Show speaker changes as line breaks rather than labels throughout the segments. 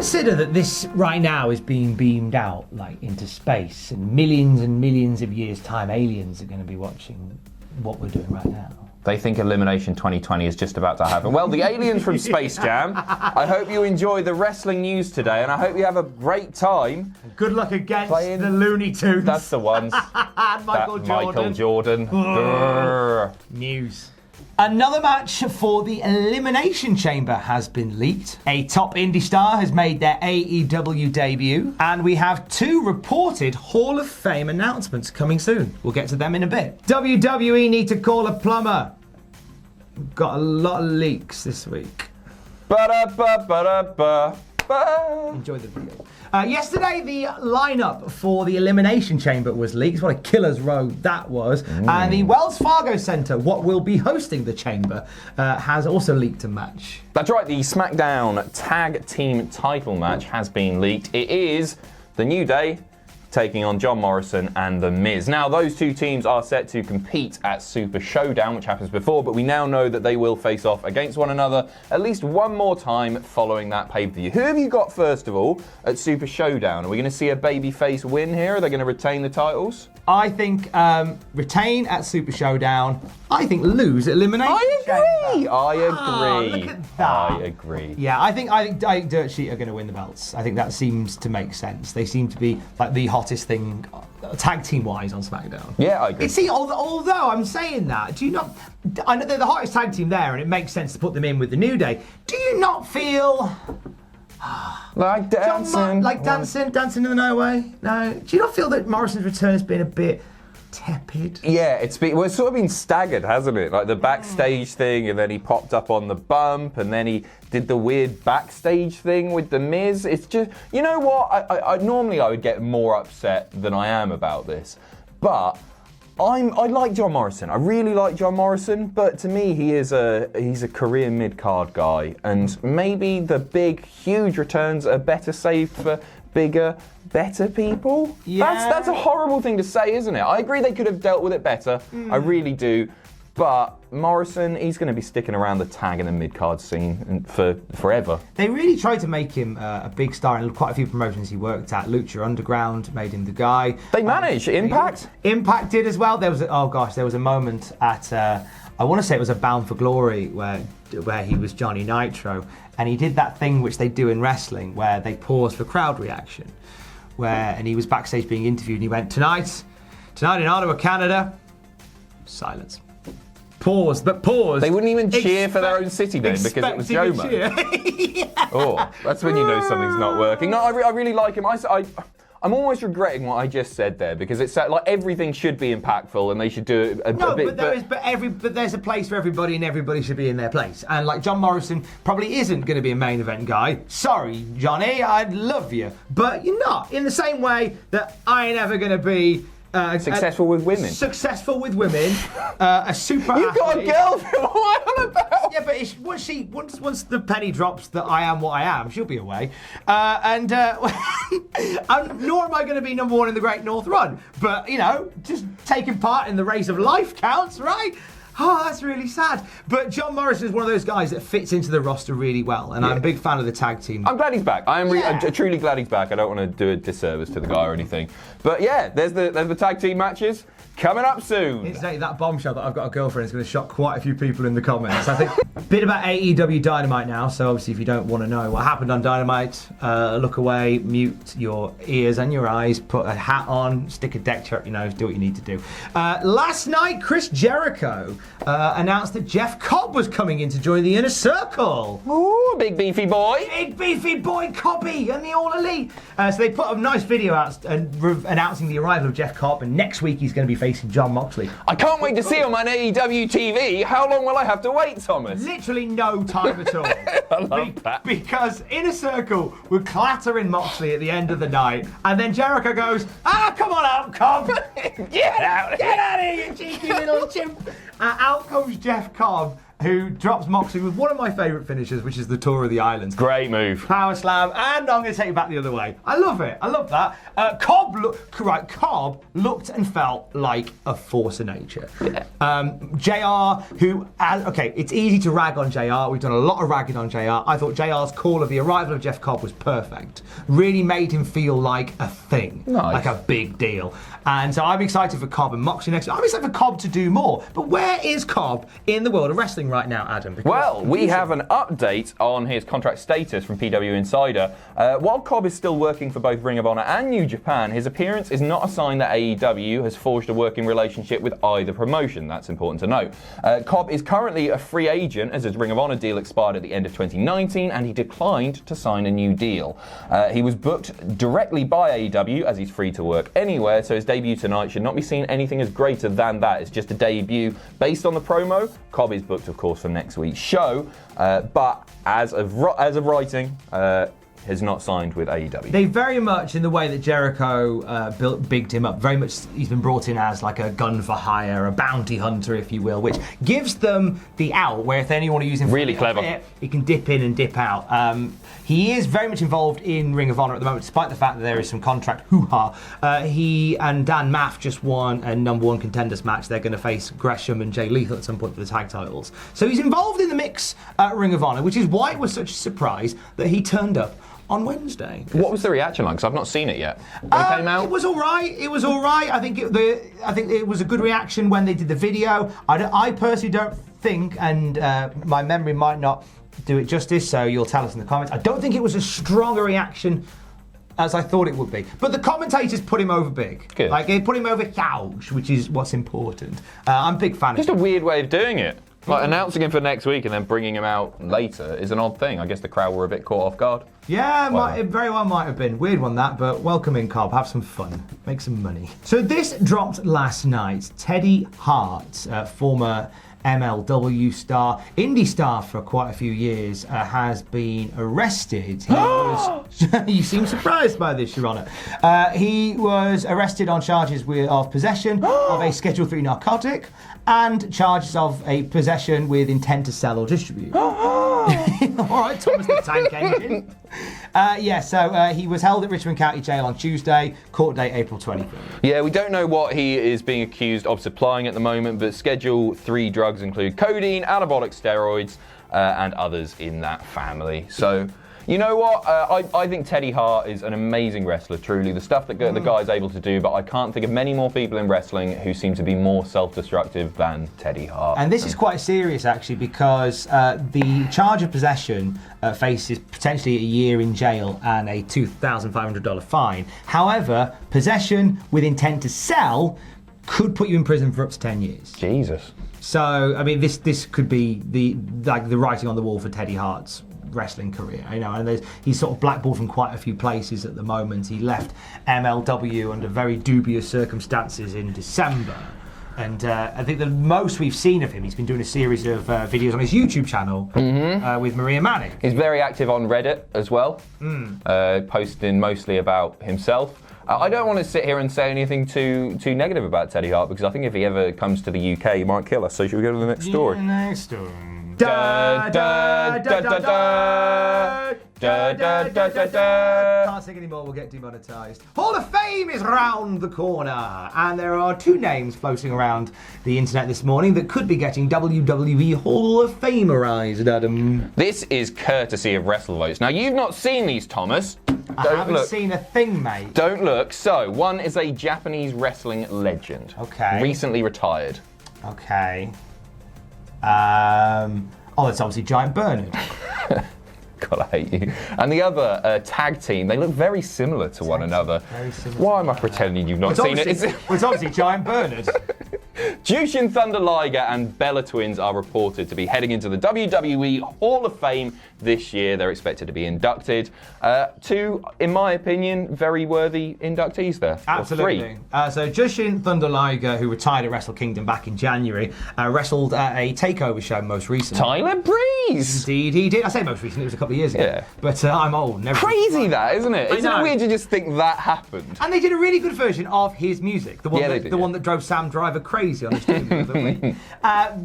consider that this right now is being beamed out like into space, and millions of years' time, aliens are going to be watching what we're doing right now?
They think Elimination 2020 is just about to happen. Well, the aliens from Space Jam, I hope you enjoy the wrestling news today, and I hope you have a great time.
Good luck against the Looney Tunes.
That's the ones.
Michael
Jordan.
News. Another match for the Elimination Chamber has been leaked. A top indie star has made their AEW debut, and we have 2 reported Hall of Fame announcements coming soon. We'll get to them in a bit. WWE need to call a plumber. We've got a lot of leaks this week. Enjoy the video. Yesterday, the lineup for the Elimination Chamber was leaked. What a killer's row that was. And the Wells Fargo Center, what will be hosting the Chamber, has also leaked a match.
That's right, the SmackDown Tag Team title match has been leaked. It is the New Day taking on John Morrison and The Miz. Now, those 2 teams are set to compete at Super Showdown, which happens before, but we now know that they will face off against one another at least one more time following that pay-per-view. Who have you got, first of all, at Super Showdown? Are we going to see a babyface win here? Are they going to retain the titles?
I think retain at Super Showdown. I think lose at Elimination Chamber.
I agree.
Look at that.
I agree.
Yeah, I think Dirt Sheet are going to win the belts. I think that seems to make sense. They seem to be like the hottest thing tag team wise on SmackDown.
Yeah, I agree.
See, although I'm saying that, do you not? I know they're the hottest tag team there, and it makes sense to put them in with the New Day. Do you not feel
like dancing?
Dancing in the No Way? No. Do you not feel that Morrison's return has been a bit tepid?
Yeah, it's sort of been staggered, hasn't it? Like the backstage thing, and then he popped up on the bump, and then he did the weird backstage thing with The Miz. It's just, you know what? I normally I would get more upset than I am about this, but I like John Morrison. I really like John Morrison, but to me, he's a career mid-card guy, and maybe the big, huge returns are better saved for bigger, better people.
Yeah.
That's a horrible thing to say, isn't it? I agree they could have dealt with it better. I really do. But Morrison, he's going to be sticking around the tag and the mid-card scene for forever.
They really tried to make him a big star in quite a few promotions he worked at. Lucha Underground made him the guy.
They managed. Impact?
Impact did as well. There was a moment at, I want to say it was a Bound for Glory where he was Johnny Nitro, and he did that thing which they do in wrestling where they pause for crowd reaction. And he was backstage being interviewed, and he went, Tonight in Ottawa, Canada, silence. Pause.
They wouldn't even cheer for their own city name because it was Jomo. Yeah. Oh, that's when you know something's not working. No, I really like him. I'm almost regretting what I just said there because it's like everything should be impactful and they should do it a bit.
But there's a place for everybody and everybody should be in their place. And like John Morrison probably isn't going to be a main event guy. Sorry, Johnny, I'd love you, but you're not. In the same way that I ain't ever going to be.
Successful with women.
Successful with women. A super.
You've got a girlfriend. What am I on about?
Yeah, but once the penny drops that I am what I am, she'll be away. Nor am I going to be number 1 in the Great North Run. But just taking part in the race of life counts, right? Oh, that's really sad. But John Morrison is one of those guys that fits into the roster really well, and I'm a big fan of the tag team.
I'm glad he's back. I'm truly glad he's back. I don't want to do a disservice to the guy or anything. But yeah, there's the tag team matches coming up soon.
It's that bombshell that I've got a girlfriend is going to shock quite a few people in the comments. I think a bit about AEW Dynamite now. So obviously, if you don't want to know what happened on Dynamite, look away, mute your ears and your eyes, put a hat on, stick a deck chair up your nose, do what you need to do. Last night, Chris Jericho announced that Jeff Cobb was coming in to join the Inner Circle.
Ooh, big beefy boy.
Big beefy boy Cobby and the All Elite. So they put a nice video out announcing the arrival of Jeff Cobb, and next week he's going to be facing John Moxley.
I can't wait to see him on AEW TV. How long will I have to wait, Thomas?
Literally no time at all.
I love that.
Because Inner Circle would clatter in Moxley at the end of the night, and then Jericho goes, come on out, Cobb.
Get out of here,
you cheeky little chimp. Out comes Jeff Cobb, who drops Moxley with one of my favourite finishes, which is the Tour of the Islands.
Great move.
Power slam, and I'm going to take it back the other way. I love it. I love that. Cobb looked and felt like a force of nature. Yeah. JR, it's easy to rag on JR. We've done a lot of ragging on JR. I thought JR's call of the arrival of Jeff Cobb was perfect. Really made him feel like a thing, like a big deal. And so I'm excited for Cobb and Moxley next. I'm excited for Cobb to do more. But where is Cobb in the world of wrestling right now, Adam?
Well, we have an update on his contract status from PW Insider. While Cobb is still working for both Ring of Honor and New Japan, his appearance is not a sign that AEW has forged a working relationship with either promotion. That's important to note. Cobb is currently a free agent as his Ring of Honor deal expired at the end of 2019, and he declined to sign a new deal. He was booked directly by AEW as he's free to work anywhere, so his debut tonight should not be seen anything as greater than that. It's just a debut. Based on the promo, Cobb is booked, of course, for next week's show, but as of writing, has not signed with AEW.
They very much, in the way that Jericho bigged him up, very much he's been brought in as like a gun for hire, a bounty hunter, if you will, which gives them the out, where if they only want to use him
really
for
clever,
bit, he can dip in and dip out. He is very much involved in Ring of Honor at the moment, despite the fact that there is some contract hoo-ha. He and Dan Maff just won a number one contenders match. They're going to face Gresham and Jay Lethal at some point for the tag titles. So he's involved in the mix at Ring of Honor, which is why it was such a surprise that he turned up on Wednesday.
What was the reaction like? Because I've not seen it yet. When it came out?
It was all right. I think it was a good reaction when they did the video. I personally don't think, and my memory might not do it justice, so you'll tell us in the comments. I don't think it was as strong a reaction as I thought it would be. But the commentators put him over big.
Good.
Like, they put him over huge, which is what's important. I'm a big fan
Just
of
a weird way of doing it. Like, announcing him for next week and then bringing him out later is an odd thing. I guess the crowd were a bit caught off guard.
Yeah, it very well might have been. Weird one, that, but welcome in, Cobb. Have some fun. Make some money. So this dropped last night. Teddy Hart, former MLW star, indie star for quite a few years, has been arrested. You seem surprised by this, Your Honour. He was arrested on charges of possession of a Schedule 3 narcotic and charges of a possession with intent to sell or distribute. All right, Thomas the Tank Engine. He was held at Richmond County Jail on Tuesday, court date April 23rd.
Yeah, we don't know what he is being accused of supplying at the moment, but Schedule 3 drugs include codeine, anabolic steroids, and others in that family. So, you know what? I think Teddy Hart is an amazing wrestler, truly. The stuff that the guy's able to do, but I can't think of many more people in wrestling who seem to be more self-destructive than Teddy Hart.
And this is quite serious, actually, because the charge of possession faces potentially a year in jail and a $2,500 fine. However, possession with intent to sell could put you in prison for up to 10 years.
Jesus.
So, I mean, this could be the writing on the wall for Teddy Hart's wrestling career, and he's sort of blackballed from quite a few places at the moment. He left MLW under very dubious circumstances in December, and I think the most we've seen of him, he's been doing a series of videos on his YouTube channel with Maria Manning.
He's very active on Reddit as well, posting mostly about himself. I don't want to sit here and say anything too negative about Teddy Hart, because I think if he ever comes to the UK, he might kill us. So should we go to the next story?
Next story.
Da, da, da, da, da. Da, da, da, da, da.
Can't sing anymore, we'll get demonetized. Hall of Fame is round the corner, and there are two names floating around the internet this morning that could be getting WWE Hall of Famerized, Adam.
This is courtesy of WrestleVotes. Now, you've not seen these, Thomas.
I haven't seen a thing, mate.
Don't look. So, one is a Japanese wrestling legend.
Okay.
Recently retired.
Okay. That's obviously Giant Bernard.
God, I hate you. And the other tag team, they look very similar to one another.
Very similar.
Why am I pretending you've not seen it?
It's obviously Giant Bernard.
Jushin Thunder Liger and Bella Twins are reported to be heading into the WWE Hall of Fame this year. They're expected to be inducted. Two, in my opinion, very worthy inductees there.
Absolutely. So Jushin Thunder Liger, who retired at Wrestle Kingdom back in January, wrestled at a takeover show most recently.
Tyler Breeze!
Indeed, he did. I say most recently, it was a couple of years ago.
Yeah.
But I'm old. Never
Crazy that, isn't it? Isn't it weird to just think that happened?
And they did a really good version of his music. The one that drove Sam Driver crazy on English team the other week.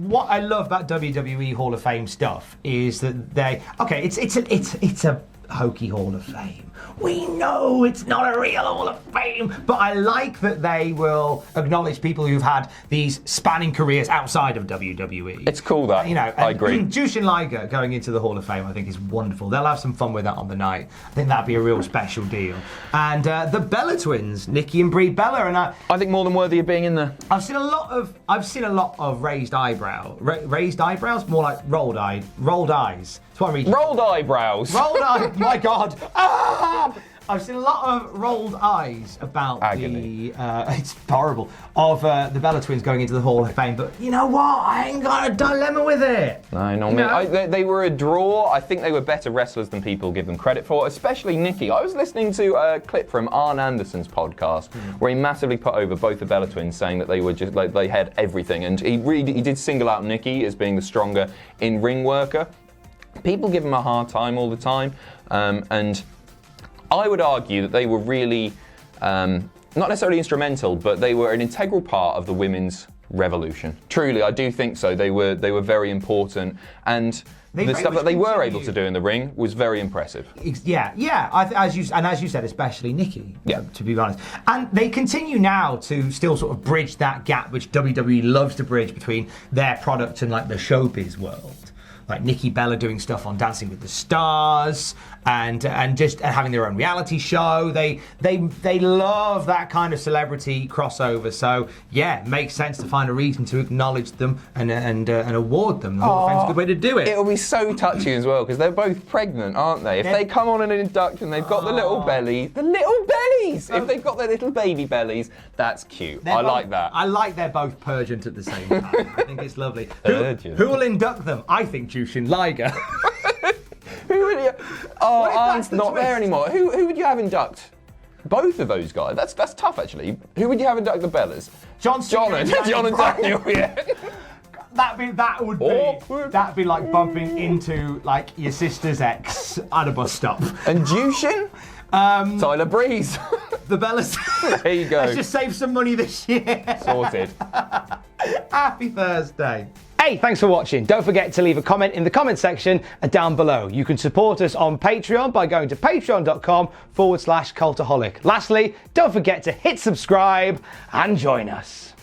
What I love about WWE Hall of Fame stuff is that it's a hokey Hall of Fame. We know it's not a real Hall of Fame, but I like that they will acknowledge people who've had these spanning careers outside of WWE.
It's cool that, I agree.
Jushin Liger going into the Hall of Fame, I think, is wonderful. They'll have some fun with that on the night. I think that'd be a real special deal. And the Bella twins, Nikki and Brie Bella, and I
think more than worthy of being in there.
I've seen a lot of raised raised eyebrows, more like rolled eyes. That's what I'm reading.
Rolled eyebrows.
Rolled eyes. My God. I've seen a lot of rolled eyes about
agony.
It's horrible, of the Bella twins going into the Hall of Fame. But you know what? I ain't got a dilemma with it.
No, they were a draw. I think they were better wrestlers than people give them credit for, especially Nikki. I was listening to a clip from Arn Anderson's podcast where he massively put over both the Bella twins, saying that they were just like they had everything, and he did single out Nikki as being the stronger in-ring worker. People give them a hard time all the time, and I would argue that they were really, not necessarily instrumental, but they were an integral part of the women's revolution. Truly, I do think so. They were very important, and the stuff that they were able to do in the ring was very impressive.
As you said, especially Nikki. To be honest, and they continue now to still sort of bridge that gap which WWE loves to bridge between their product and like the showbiz world. Like Nikki Bella doing stuff on Dancing with the Stars and just having their own reality show. They love that kind of celebrity crossover. So yeah, it makes sense to find a reason to acknowledge them and award them. The Hall of Fame's a good way to do it.
It'll be so touchy as well because they're both pregnant, aren't they? If they come on an induction, they've got the little bellies. If they've got their little baby bellies, that's cute. I like that.
I like they're both purgent at the same time. I think it's lovely. Who will induct them? I think Jushin Liger.
Who would you? Arn's not there anymore. Who would you have induct? Both of those guys. That's tough actually. Who would you have induct the Bellas?
John and
Daniel. Yeah.
That'd be like bumping into like your sister's ex at a bus stop.
And Jushin? Tyler Breeze.
The Bellas.
There you go.
Let's just save some money this year.
Sorted.
Happy Thursday. Hey, thanks for watching. Don't forget to leave a comment in the comment section down below. You can support us on Patreon by going to patreon.com/Cultaholic. Lastly, don't forget to hit subscribe and join us.